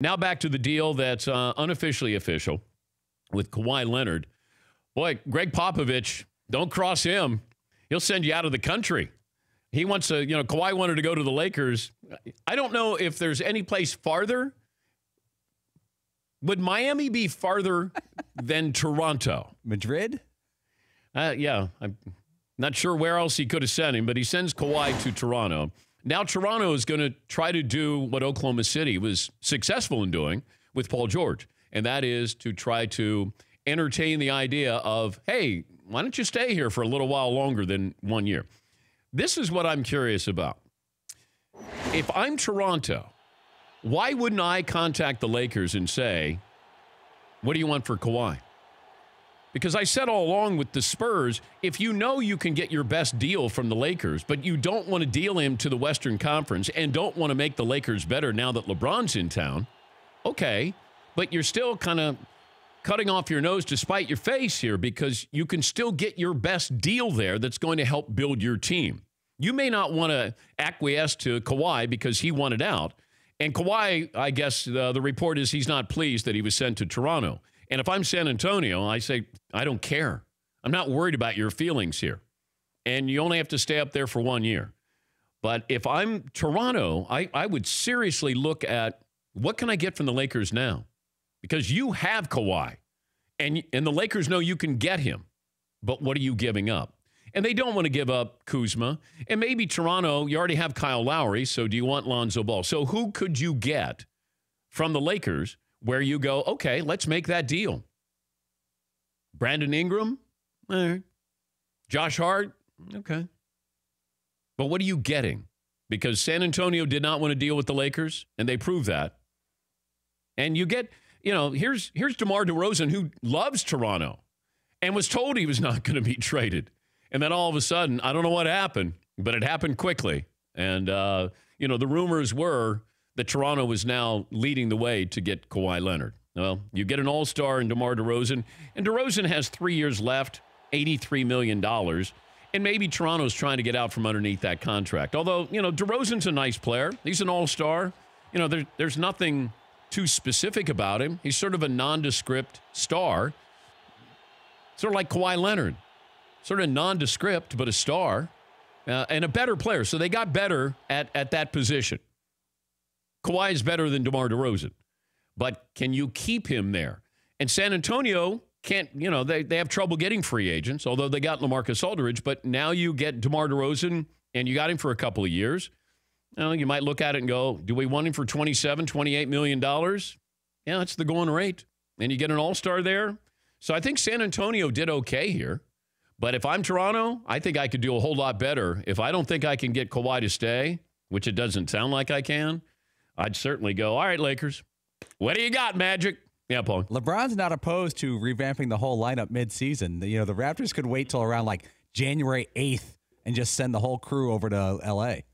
Now back to the deal that's unofficially official with Kawhi Leonard. Boy, Greg Popovich, don't cross him. He'll send you out of the country. He wants to, Kawhi wanted to go to the Lakers. I don't know if there's any place farther. Would Miami be farther than Toronto? Madrid? Yeah. I'm not sure where else he could have sent him, but he sends Kawhi to Toronto. Now Toronto is going to try to do what Oklahoma City was successful in doing with Paul George, and that is to try to entertain the idea of, hey, why don't you stay here for a little while longer than 1 year? This is what I'm curious about. If I'm Toronto, why wouldn't I contact the Lakers and say, what do you want for Kawhi? Because I said all along with the Spurs, if you know you can get your best deal from the Lakers, but you don't want to deal him to the Western Conference and don't want to make the Lakers better now that LeBron's in town, okay, but you're still kind of cutting off your nose to spite your face here because you can still get your best deal there that's going to help build your team. You may not want to acquiesce to Kawhi because he wanted out. And Kawhi, I guess the report is he's not pleased that he was sent to Toronto. And if I'm San Antonio, I say, I don't care. I'm not worried about your feelings here. And you only have to stay up there for 1 year. But if I'm Toronto, I would seriously look at what can I get from the Lakers now? Because you have Kawhi, and the Lakers know you can get him. But what are you giving up? And they don't want to give up Kuzma. And maybe Toronto, you already have Kyle Lowry, so do you want Lonzo Ball? So who could you get from the Lakers where you go, okay, let's make that deal? Brandon Ingram? All right. Josh Hart? Okay. But what are you getting? Because San Antonio did not want to deal with the Lakers, and they proved that. And you get, here's DeMar DeRozen, who loves Toronto and was told he was not going to be traded. And then all of a sudden, I don't know what happened, but it happened quickly. And, the rumors were that Toronto was now leading the way to get Kawhi Leonard. Well, you get an all-star in DeMar DeRozan, and DeRozan has 3 years left, $83 million. And maybe Toronto's trying to get out from underneath that contract. Although, DeRozan's a nice player. He's an all-star. There's nothing too specific about him. He's sort of a nondescript star. Sort of like Kawhi Leonard. Sort of nondescript, but a star. And a better player. So they got better at that position. Kawhi is better than DeMar DeRozan. But can you keep him there? And San Antonio can't, they have trouble getting free agents, although they got LaMarcus Aldridge. But now you get DeMar DeRozan, and you got him for a couple of years. You might look at it and go, do we want him for $27, $28 million? Yeah, that's the going rate. And you get an all-star there. So I think San Antonio did okay here. But if I'm Toronto, I think I could do a whole lot better. If I don't think I can get Kawhi to stay, which it doesn't sound like I can, I'd certainly go, all right, Lakers, what do you got, Magic? Yeah, Paul. LeBron's not opposed to revamping the whole lineup midseason. The Raptors could wait till around January 8th and just send the whole crew over to L.A.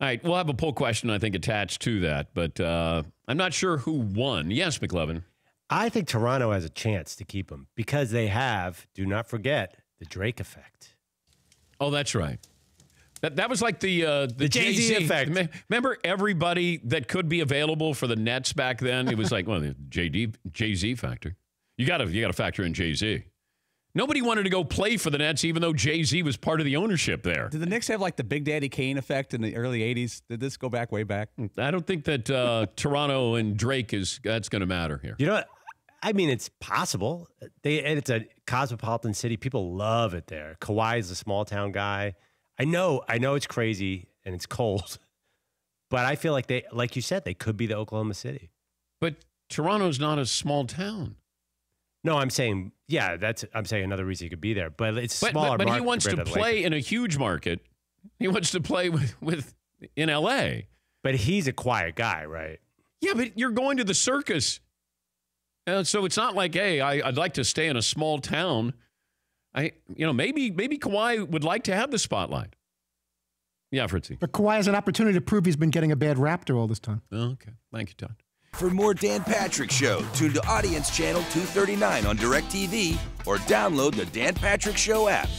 All right, we'll have a poll question, I think, attached to that. But I'm not sure who won. Yes, McLevin. I think Toronto has a chance to keep him because they have, do not forget, the Drake effect. Oh, that's right. That was like the Jay-Z effect. Remember everybody that could be available for the Nets back then? It was like, well, the Jay-Z factor. You got to factor in Jay-Z. Nobody wanted to go play for the Nets, even though Jay-Z was part of the ownership there. Did the Knicks have the Big Daddy Kane effect in the early 80s? Did this go back way back? I don't think that Toronto and Drake that's going to matter here. You know what? I mean, it's possible. It's a cosmopolitan city. People love it there. Kawhi is a small town guy. I know it's crazy and it's cold, but I feel like like you said, they could be the Oklahoma City. But Toronto's not a small town. No, I'm saying, yeah, I'm saying another reason he could be there, but it's smaller. But he wants to play in a huge market. He wants to play in L.A. But he's a quiet guy, right? Yeah, but you're going to the circus. So it's not like, hey, I'd like to stay in a small town. Maybe Kawhi would like to have the spotlight. Yeah, Fritzy. But Kawhi has an opportunity to prove he's been getting a bad Raptor all this time. Oh, okay. Thank you, Todd. For more Dan Patrick Show, tune to Audience Channel 239 on DirecTV or download the Dan Patrick Show app.